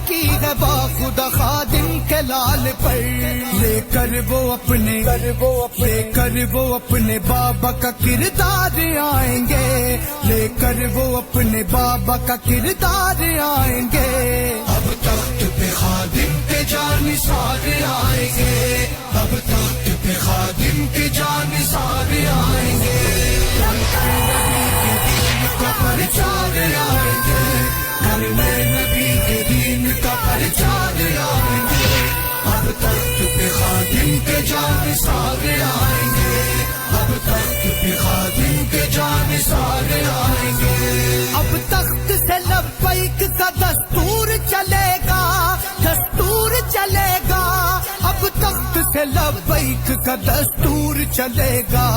کی ہے باخدا خادم کے لال پر، لے کر وہ اپنے بابا کا کردار آئیں گے، لے کر وہ اپنے بابا کا کردار آئیں گے، اب تخت پہ خادم کے جانثار آئیں گے، اب تخت پہ خادم کے جانثار آئیں گے، پرچار آئیں گے، گھر میں نبی کے دین کا پرچار آئیں گے، اب تخت پہ خادم کے جانثار آئیں گے، اب تخت پہ خادم کے جانثار آئیں گے، اب تخت سے لبیک کا دستور چلے گا، دستور چلے گا، اب تخت سے لبیک کا دستور چلے گا۔